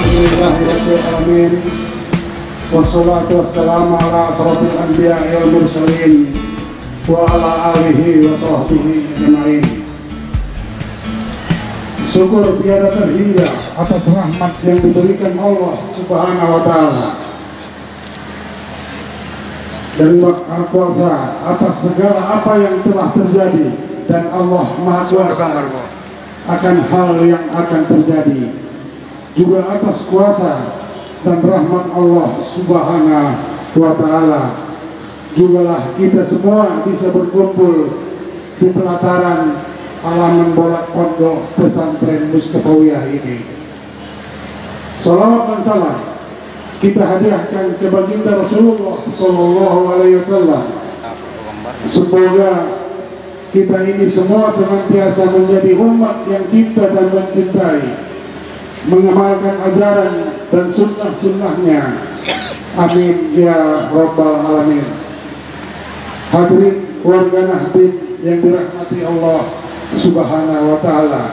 Alhamdulillahirrahmanirrahim. Wassalatu wassalamu ala asrafil anbiya'i wal mursalin wa ala alihi wa sahbihi ajma'in. Syukur tiada terhingga atas rahmat yang diberikan Allah Subhanahu wa ta'ala, dan Maha Kuasa atas segala apa yang telah terjadi, dan Allah Maha Kuasa akan hal yang akan terjadi, juga atas kuasa dan rahmat Allah Subhanahu wa ta'ala. Jugalah kita semua bisa berkumpul di pelataran halaman bolak pondok pesantren Mustafawiyah ini. Salawat dan salam kita hadiahkan ke baginda Rasulullah Sallallahu Alaihi Wasallam. Semoga kita ini semua senantiasa menjadi umat yang cinta dan mencintai, mengamalkan ajaran dan sunnah-sunnahnya. Amin ya Rabbal Alamin. Hadirin warga Nahdien yang dirahmati Allah Subhanahu wa ta'ala,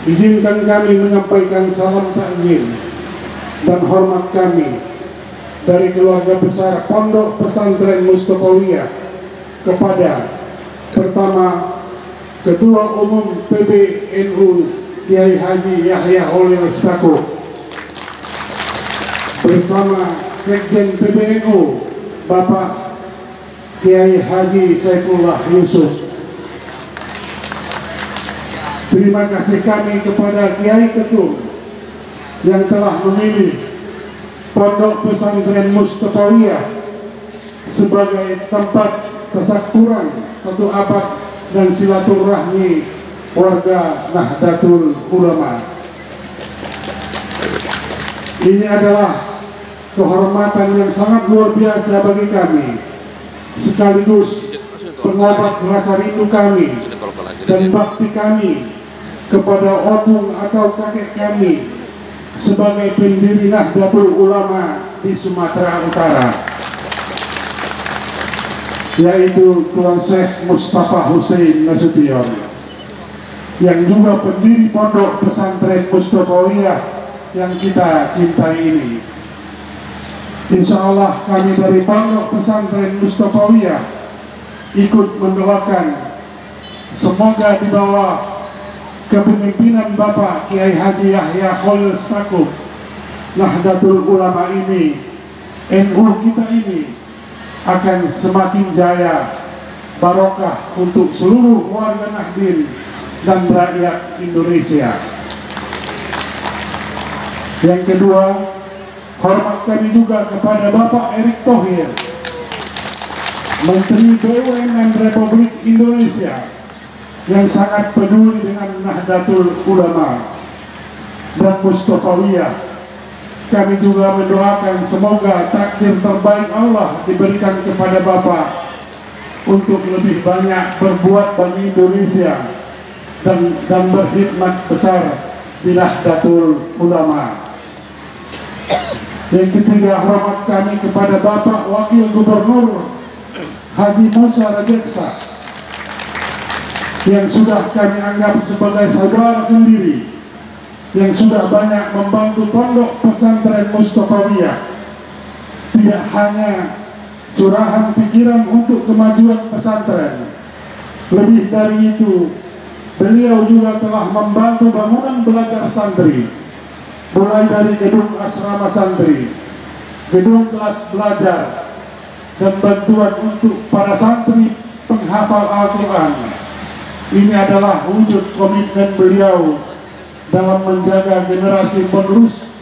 izinkan kami menyampaikan salam takzim dan hormat kami dari keluarga besar Pondok Pesantren Mustafawiyah kepada pertama Ketua Umum PBNU Kiai Haji Yahya Holil Stakuf bersama Sekjen PBNU Bapak Kiai Haji Saifullah Yusuf. Terima kasih kami kepada Kiai Ketum yang telah memilih Pondok Pesantren Mustafawiyah sebagai tempat kesakturan satu abad dan silaturahmi warga Nahdlatul Ulama. Ini adalah kehormatan yang sangat luar biasa bagi kami, sekaligus pengobat rasa rindu kami dan bakti kami kepada opung atau kakek kami sebagai pendiri Nahdlatul Ulama di Sumatera Utara, yaitu Tuan Syekh Mustafa Hussein Nasution, yang juga pendiri Pondok Pesantren Mustafawiyah yang kita cintai ini. Insya Allah kami dari Pondok Pesantren Mustafawiyah ikut mendoakan semoga di bawah kepemimpinan Bapak Kiai Haji Yahya Holil Stakuf, Nahdlatul Ulama ini, NU kita ini akan semakin jaya, barokah untuk seluruh warga Nahdien dan rakyat Indonesia. Yang kedua, hormat kami juga kepada Bapak Erick Thohir, Menteri BUMN Republik Indonesia, yang sangat peduli dengan Nahdlatul Ulama dan Mustafawiyah. Kami juga mendoakan semoga takdir terbaik Allah diberikan kepada Bapak untuk lebih banyak berbuat bagi Indonesia dan berkhidmat besar di Nahdlatul Ulama. Yang ketiga, hormat kami kepada Bapak Wakil Gubernur Haji Musa Rajeksa, yang sudah kami anggap sebagai saudara sendiri, yang sudah banyak membantu Pondok Pesantren Mustafawiyah, tidak hanya curahan pikiran untuk kemajuan pesantren. Lebih dari itu, beliau juga telah membantu bangunan belajar santri, mulai dari gedung asrama santri, gedung kelas belajar, dan bantuan untuk para santri penghafal Al-Quran. Ini adalah wujud komitmen beliau dalam menjaga generasi penerus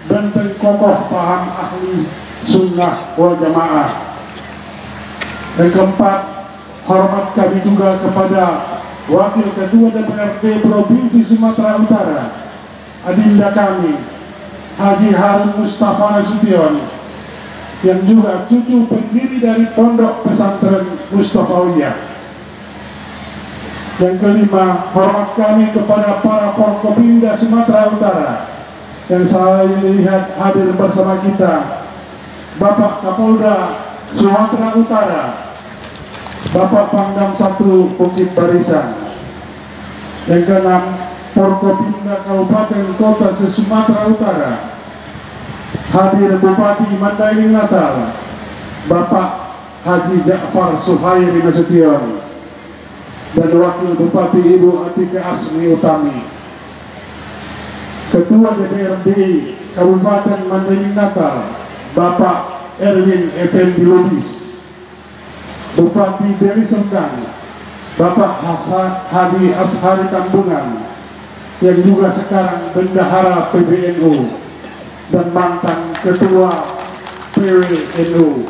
benteng kokoh paham ahli sunnah wal jamaah. Yang keempat, hormat kami juga kepada Wakil Ketua DPRD Provinsi Sumatera Utara, adinda kami Haji Harun Mustafa Nasution, yang juga cucu pendiri dari Pondok Pesantren Mustafawiyah. Yang kelima, hormat kami kepada para Forkopimda Sumatera Utara yang saya lihat hadir bersama kita, Bapak Kapolda Sumatera Utara, Bapak Pangdam 1 Bukit Barisan. Yang keenam, Forkopimda Kabupaten Kota se-Sumatera Utara, hadir Bupati Mandailing Natal Bapak Haji Ja'far Suhairi Nasution, dan Wakil Bupati Ibu Atika Asmi Utami, Ketua DPRD Kabupaten Mandailing Natal Bapak Erwin Effendi Lubis, Bupati Deli Serdang Bapak Hadi Ashari Tambungan yang juga sekarang bendahara PBNU dan mantan Ketua PWNU.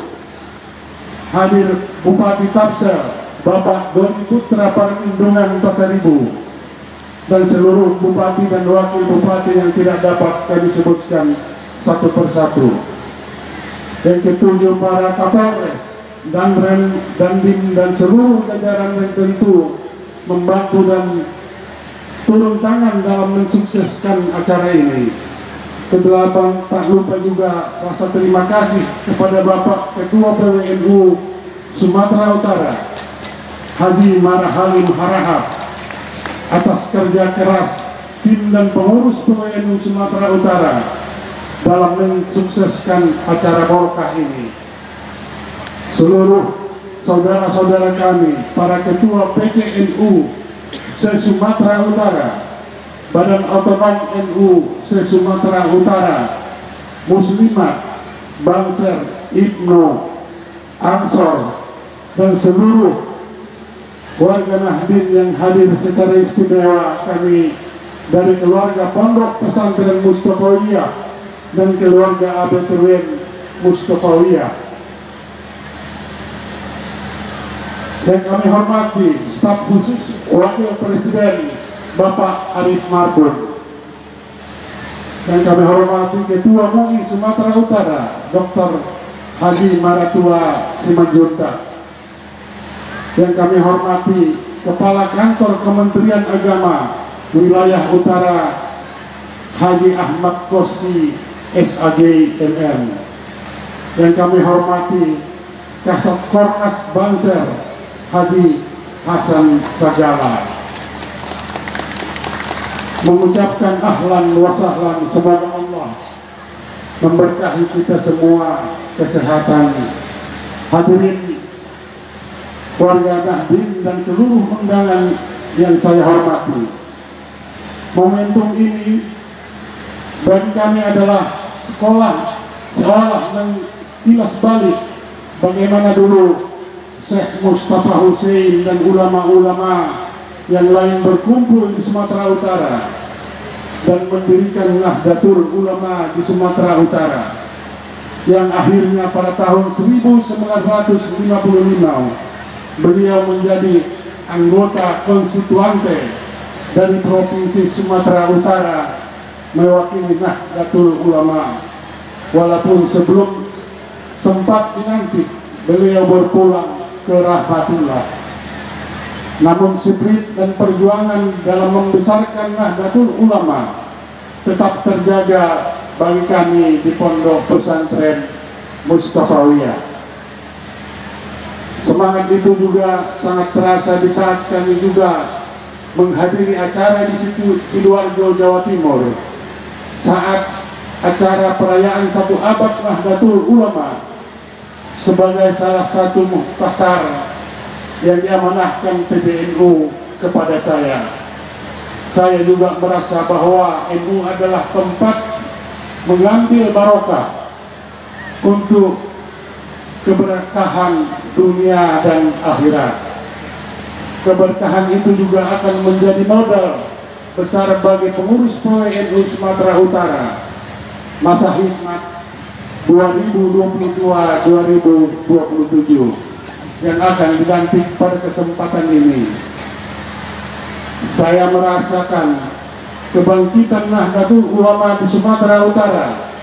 Hadir Bupati Tapsel Bapak Doni Putra Parlindungan Pasaribu, dan seluruh bupati dan wakil bupati yang tidak dapat kami sebutkan satu persatu. Yang ketujuh, para Kapolres, Dandim dan seluruh jajaran yang tentu membantu dan turun tangan dalam mensukseskan acara ini. Kedelapan, tak lupa juga rasa terima kasih kepada Bapak Ketua PWNU Sumatera Utara Haji Marhalim Harahap atas kerja keras tim dan pengurus PWNU Sumatera Utara dalam mensukseskan acara barokah ini. Seluruh saudara-saudara kami, para ketua PCNU se-Sumatera Utara, Badan Otonom NU se-Sumatera Utara, Muslimat, Banser, Ibnu, Ansor, dan seluruh warga Nahdien yang hadir secara istimewa, kami dari keluarga Pondok Pesantren Mustafawiyah dan keluarga ABTWN Mustafawiyah. Dan kami hormati staf khusus Wakil Presiden Bapak Arif Marbun, dan kami hormati Ketua MUI Sumatera Utara Dr. Haji Maratua Simanjuntak, dan kami hormati Kepala Kantor Kementerian Agama Wilayah Utara Haji Ahmad Kosti SAG MM, dan kami hormati Kasat Kornas Banser Haji Hasan Sagala. Mengucapkan ahlan wa sahlan, semoga Allah memberkahi kita semua kesehatan. Hadirin warga Nahdien dan seluruh undangan yang saya hormati, momentum ini bagi kami adalah seolah mengkilas balik bagaimana dulu Syekh Mustafa Hussein dan ulama-ulama yang lain berkumpul di Sumatera Utara dan mendirikan Nahdlatul Ulama di Sumatera Utara, yang akhirnya pada tahun 1955 beliau menjadi anggota konstituante dari Provinsi Sumatera Utara mewakili Nahdlatul Ulama, walaupun sebelum sempat dinanti beliau berpulang ke rahmatullah. Namun spirit dan perjuangan dalam membesarkan Nahdlatul Ulama tetap terjaga bagi kami di Pondok Pesantren Mustafawiyah. Semangat itu juga sangat terasa di saat kami juga menghadiri acara di Sidoarjo, Jawa Timur, saat acara perayaan 1 abad Nahdlatul Ulama sebagai salah satu muhtasar yang diamanahkan PBNU kepada saya. Saya juga merasa bahwa NU adalah tempat mengambil barokah untuk keberkahan dunia dan akhirat. Keberkahan itu juga akan menjadi modal besar bagi pengurus PWNU Sumatera Utara masa hikmat 2022-2027 yang akan dilantik pada kesempatan ini. Saya merasakan kebangkitan Nahdlatul Ulama di Sumatera Utara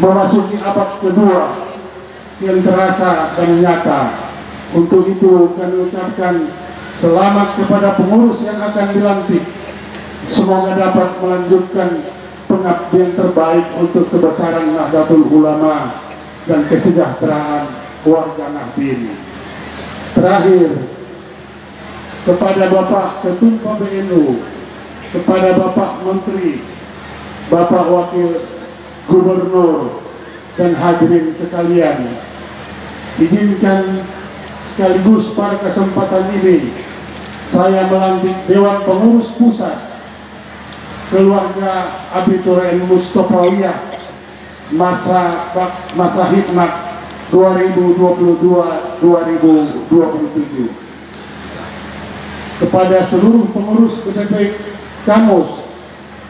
memasuki abad kedua yang terasa dan nyata. Untuk itu kami ucapkan selamat kepada pengurus yang akan dilantik. Semoga dapat melanjutkan pengabdian terbaik untuk kebesaran Nahdlatul Ulama dan kesejahteraan warga Nahdien. Terakhir, kepada Bapak Ketum PBNU kepada Bapak Menteri, Bapak Wakil Gubernur, dan hadirin sekalian, izinkan sekaligus pada kesempatan ini saya melantik Dewan Pengurus Pusat Keluarga Abiturien Mustofawiyah masa hikmat 2022-2027. Kepada seluruh pengurus BPP Kamus,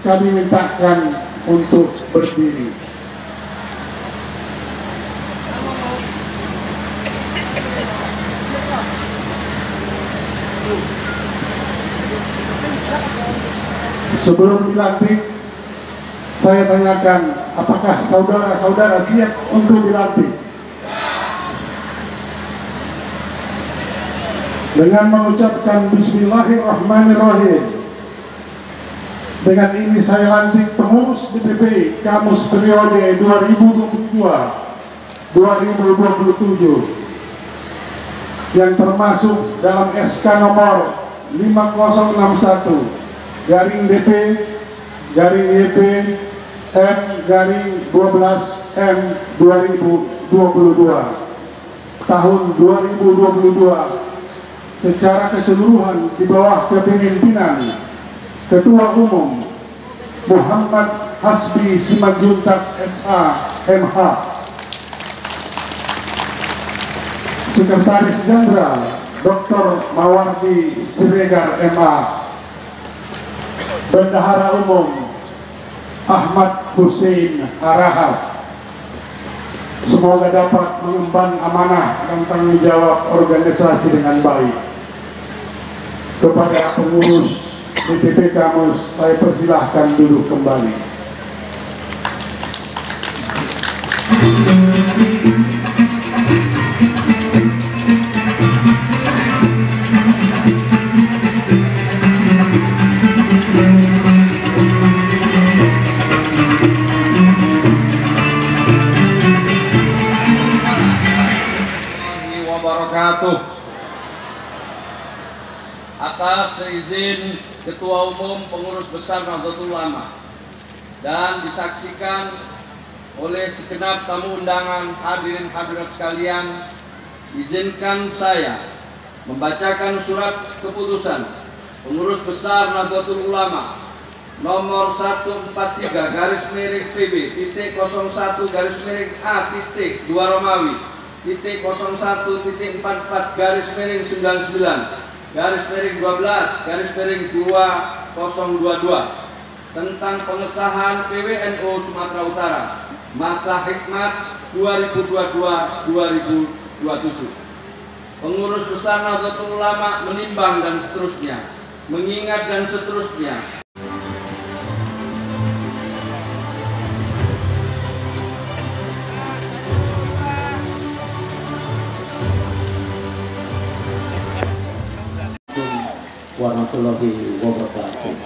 kami mintakan untuk berdiri. Sebelum dilantik, saya tanyakan, apakah saudara-saudara siap untuk dilantik? Dengan mengucapkan Bismillahirrahmanirrahim, dengan ini saya lantik pengurus BPP Kamus periode 2022-2027 yang termasuk dalam SK nomor 5061 garing DP garing YP M garing 12 M 2022 tahun 2022 secara keseluruhan di bawah kepemimpinan Ketua Umum Muhammad Hasbi Simanjuntak SA MH, Sekretaris Jenderal Dr. Mawardi Siregar MA, Bendahara Umum Ahmad Hussein Harahap. Semoga dapat mengemban amanah dan tanggung jawab organisasi dengan baik. Kepada pengurus BPP Kamus, saya persilahkan duduk kembali. Atas seizin Ketua Umum Pengurus Besar Nahdlatul Ulama dan disaksikan oleh segenap tamu undangan, hadirin hadirat sekalian, izinkan saya membacakan surat keputusan Pengurus Besar Nahdlatul Ulama nomor 143 garis miring PB titik 01 garis miring A titik 2 Romawi titik 01.44 garis miring 99 garis miring 12 garis miring 2022 tentang pengesahan PWNU Sumatera Utara masa hikmat 2022-2027. Pengurus Besar Nahdlatul Ulama menimbang dan seterusnya, mengingat dan seterusnya. Warahmatullahi wabarakatuh.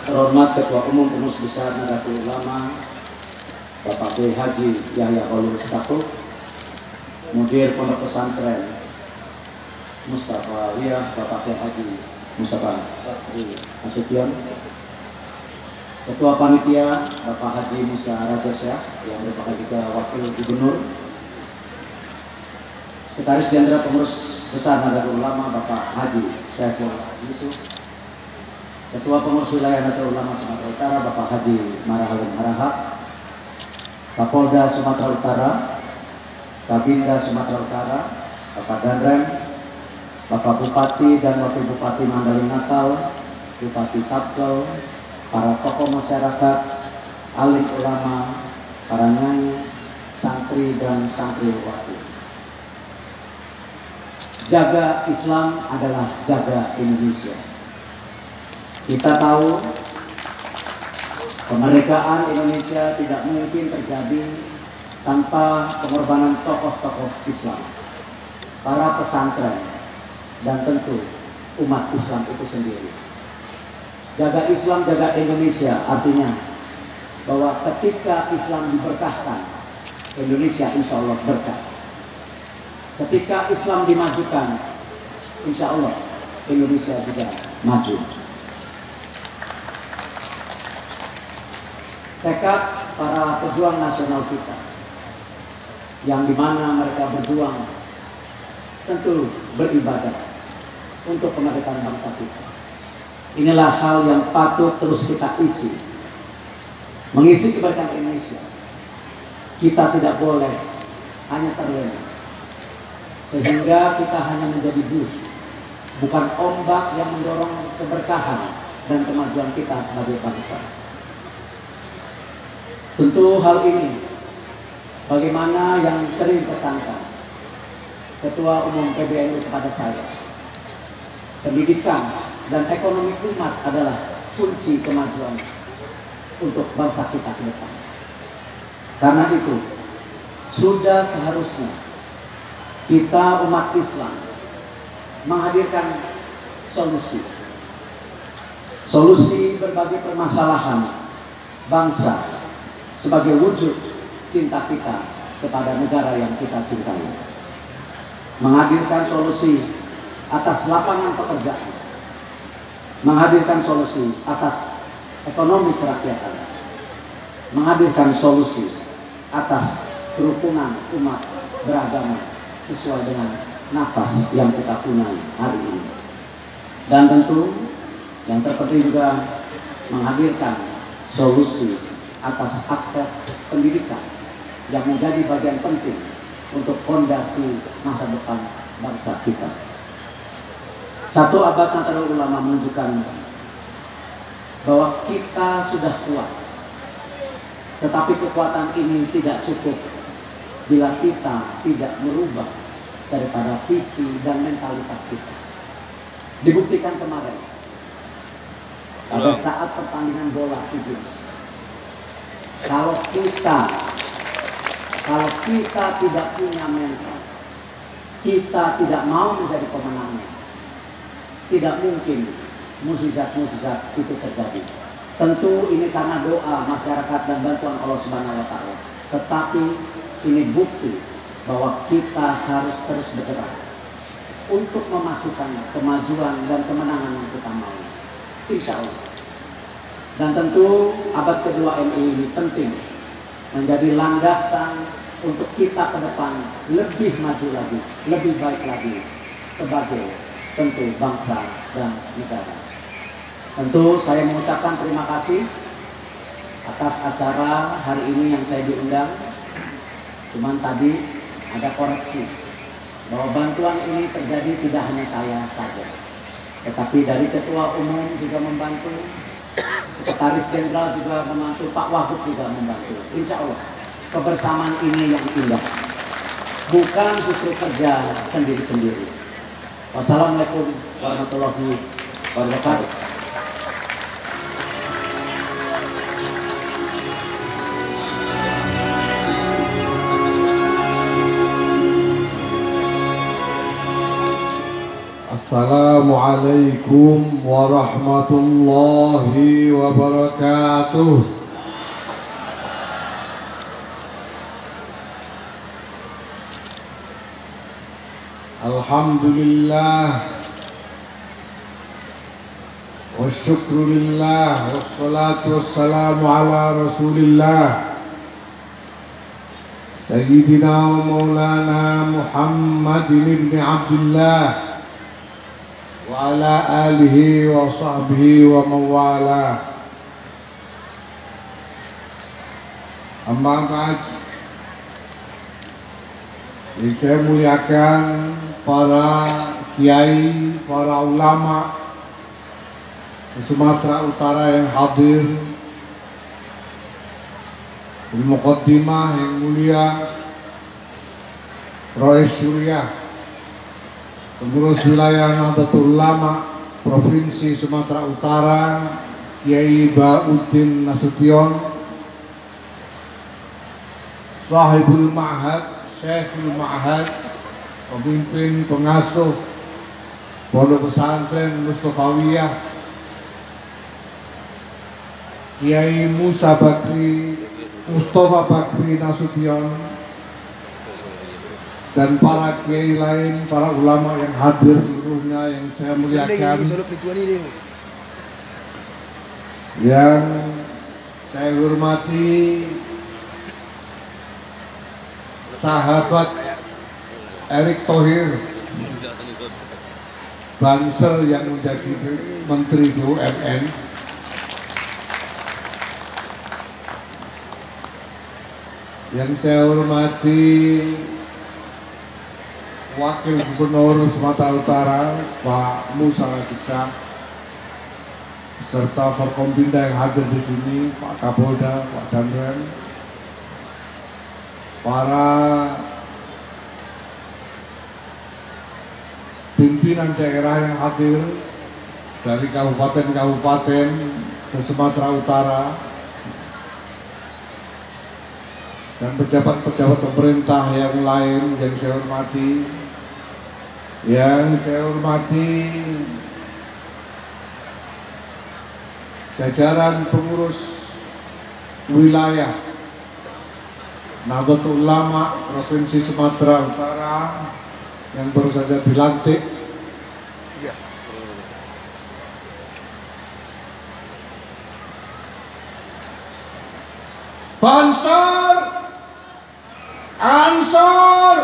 Terhormat Ketua Umum Pengurus Besar Nahdlatul Ulama Bapak Kiai Haji Yahya Khalil Stakuf, Mudir Pondok Pesantren Mustofawiyah Bapak Kiai Haji Mustafa Nasution, Ketua Panitia Bapak Haji Musa Rajasyah yang merupakan juga Wakil Gubernur, Sekretaris Jenderal Pengurus Besar Nahdlatul Ulama Bapak Haji Saiful Yusuf, Ketua Pengurus Wilayah Nahdlatul Ulama Sumatera Utara Bapak Haji Marhalim Harahap, Kapolda Sumatera Utara, Kabinda Sumatera Utara, Bapak Danrem, Bapak Bupati dan Wakil Bupati Mandailing Natal, Bupati Tangsel, para tokoh masyarakat, alim ulama, para nyai, santri dan santriwati. Jaga Islam adalah jaga Indonesia. Kita tahu kemerdekaan Indonesia tidak mungkin terjadi tanpa pengorbanan tokoh-tokoh Islam, para pesantren, dan tentu umat Islam itu sendiri. Jaga Islam, jaga Indonesia artinya bahwa ketika Islam diberkahkan, Indonesia insya Allah berkah. Ketika Islam dimajukan, insya Allah Indonesia juga maju. tekad para pejuang nasional kita, yang dimana mereka berjuang tentu beribadah untuk kemerdekaan bangsa kita. Inilah hal yang patut terus kita isi, mengisi kemerdekaan Indonesia. Kita tidak boleh hanya terlena, sehingga kita hanya menjadi buih, bukan ombak yang mendorong keberkahan dan kemajuan kita sebagai bangsa. Tentu hal ini bagaimana yang sering pesankan Ketua Umum PBNU kepada saya, pendidikan dan ekonomi umat adalah kunci kemajuan untuk bangsa kita ke depan. Karena itu, sudah seharusnya kita umat Islam menghadirkan solusi berbagai permasalahan bangsa sebagai wujud cinta kita kepada negara yang kita cintai. Menghadirkan solusi atas lapangan pekerjaan, menghadirkan solusi atas ekonomi kerakyatan, menghadirkan solusi atas kerukunan umat beragama sesuai dengan nafas yang kita punya hari ini. Dan tentu yang terpenting juga menghadirkan solusi atas akses pendidikan yang menjadi bagian penting untuk fondasi masa depan bangsa kita. Satu abad Nahdlatul Ulama menunjukkan bahwa kita sudah kuat, tetapi kekuatan ini tidak cukup bila kita tidak merubah daripada visi dan mentalitas kita. Dibuktikan kemarin pada saat pertandingan bola SEA Games. Kalau kita tidak punya mental, kita tidak mau menjadi pemenangnya, tidak mungkin mukjizat-mukjizat itu terjadi. Tentu ini karena doa masyarakat dan bantuan Allah Subhanahu wa Ta'ala. Tetapi ini bukti bahwa kita harus terus bergerak untuk memastikan kemajuan dan kemenangan yang kita mau. Insya Allah. Dan tentu abad kedua MI ini penting menjadi landasan untuk kita ke depan lebih maju lagi, lebih baik lagi sebagai tentu bangsa dan negara. Tentu saya mengucapkan terima kasih atas acara hari ini yang saya diundang. Cuman tadi ada koreksi bahwa bantuan ini terjadi tidak hanya saya saja, tetapi dari Ketua Umum juga membantu, Sekretaris Jenderal juga membantu, Pak Wagub juga membantu. Insya Allah kebersamaan ini yang indah, bukan justru kerja sendiri-sendiri. Wassalamualaikum warahmatullahi wabarakatuh. Assalamualaikum warahmatullahi wabarakatuh. Alhamdulillah wa syukrulillah wassalatu wassalamu ala rasulillah Sayyidina wa maulana Muhammadin ibn Abdullah wa ala alihi wa sahbihi wa mawala. Amma ba'd, yang saya muliakan para kiai, para ulama Sumatera Utara yang hadir, di muqaddimah yang mulia Rais Syuriah, pengurus wilayah Nahdlatul Ulama Provinsi Sumatera Utara Kiai Bauddin Nasution, Sahibul Ma'had, Syekhul Ma'had, pemimpin pengasuh Pondok Pesantren Mustafawiyah, Kiai Mustafa Bakri Nasution, dan para kiai lain, para ulama yang hadir seluruhnya yang saya muliakan, yang Saya hormati sahabat Erick Thohir, Bansel yang menjadi Menteri BUMN, yang saya hormati Wakil Gubernur Sumatera Utara Pak Musa Diksa, serta Forkompinda yang hadir di sini, Pak Kapolda, Pak Danrem, para pimpinan daerah yang hadir dari kabupaten-kabupaten se-Sumatera Utara, dan pejabat-pejabat pemerintah yang lain yang saya hormati. Yang saya hormati jajaran pengurus wilayah Nahdlatul Ulama Provinsi Sumatera Utara yang baru saja dilantik. Bansar, Ansor,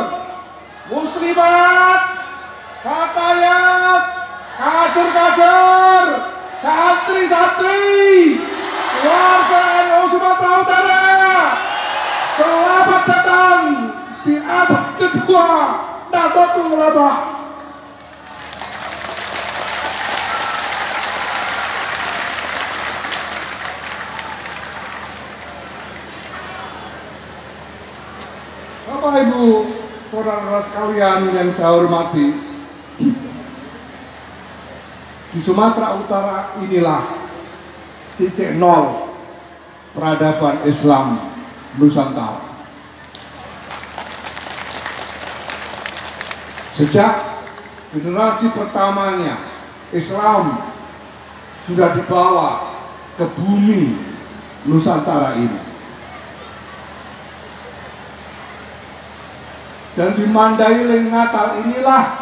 Muslimat, Fatayat, kader-kader, santri-santri, warga NU Sumatera Utara, selamat datang di abad kedua Nahdlatul Ulama. Bapak Ibu, saudara-saudara sekalian yang saya hormati, di Sumatera Utara inilah titik nol peradaban Islam Nusantara. Sejak generasi pertamanya Islam sudah dibawa ke bumi Nusantara ini. Dan di Mandailing Natal inilah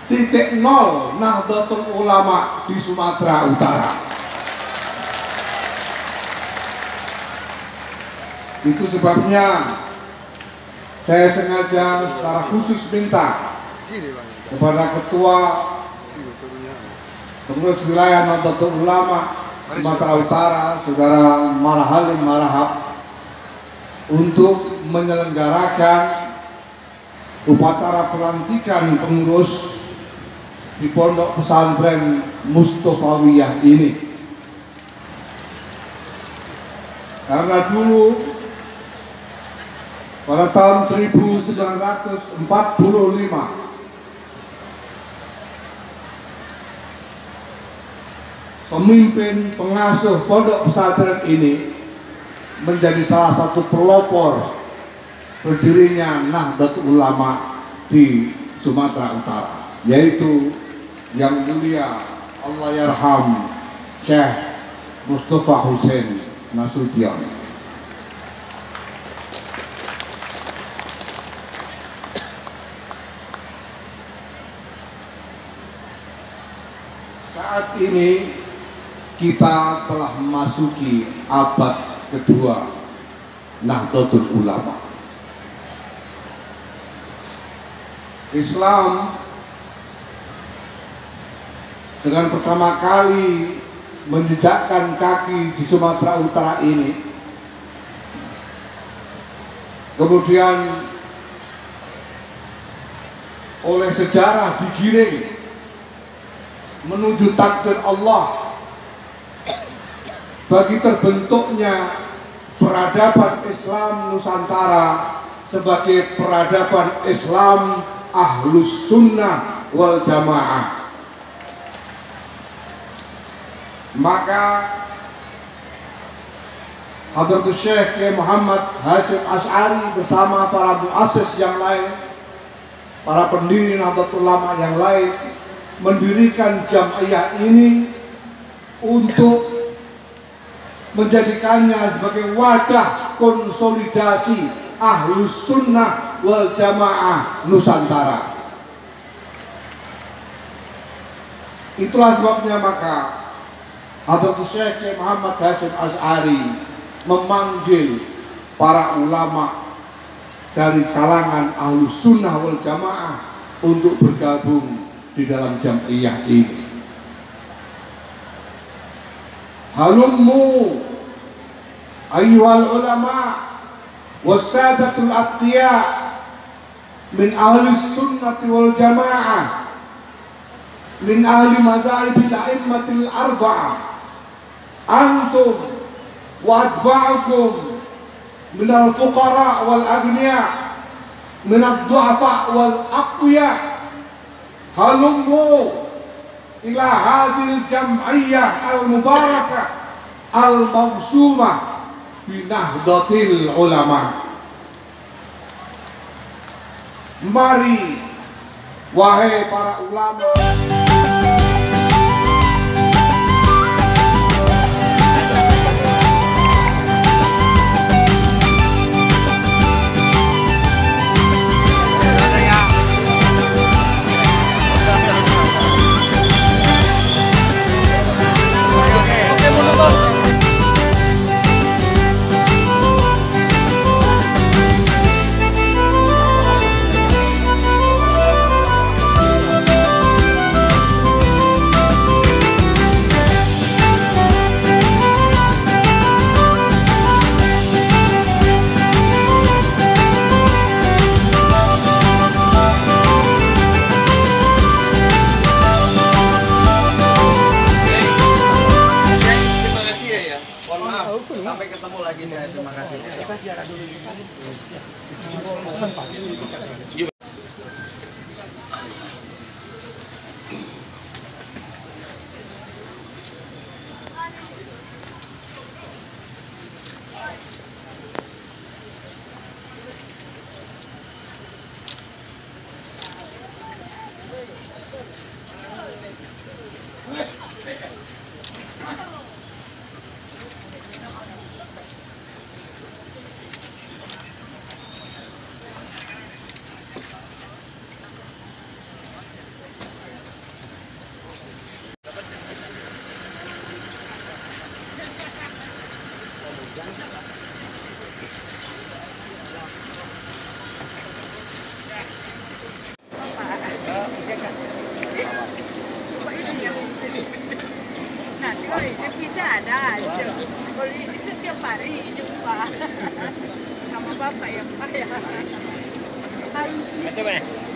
titik nol Nahdlatul Ulama di Sumatera Utara. Itu sebabnya saya sengaja secara khusus minta kepada Ketua Pengurus Wilayah Nahdlatul Ulama Sumatera Utara, Saudara Marhalim Marahab, untuk menyelenggarakan upacara pelantikan pengurus di Pondok Pesantren Mustofawiyah ini. Karena dulu pada tahun 1945 pemimpin pengasuh Pondok Pesantren ini menjadi salah satu pelopor berdirinya Nahdlatul Ulama di Sumatera Utara, yaitu Yang Mulia Allahyarham Syekh Mustafa Hussein Nasution. Saat ini kita telah memasuki abad kedua Nahdlatul Ulama. Islam dengan pertama kali menjejakkan kaki di Sumatera Utara ini, kemudian oleh sejarah digiring menuju takdir Allah bagi terbentuknya peradaban Islam Nusantara sebagai peradaban Islam Ahlus Sunnah wal Jamaah. Maka Hadratus Syekh Kiai Muhammad Hasyim Asy'ari bersama para muassis yang lain, para pendiri Nahdlatul Ulama yang lain, mendirikan jamiah ini untuk menjadikannya sebagai wadah konsolidasi Ahlus Sunnah wal Jamaah Nusantara. Itulah sebabnya maka Hadratus Syekh Muhammad Hasyim Asy'ari memanggil para ulama dari kalangan Ahlus Sunnah wal Jamaah untuk bergabung di dalam jam'iyah ini. Halummu ayyuhal ulama wassadatul atqiya min ahli sunnati wal jamaah min ahli madhahibil a'immatil arba'ah antum wa atba'ukum min al-fuqara wal aghniya min ad-du'afa wal aqwiya halummu ila hadil jam'iyah al-mubarakah al-mawsumah binahdatil ulama. Mari wahai para ulama, sampai ketemu lagi, saya terima kasih. Nanti kalau ini bisa ada aja. Kalau ini setiap hari jumpa sama bapak ya Pak ya. Harus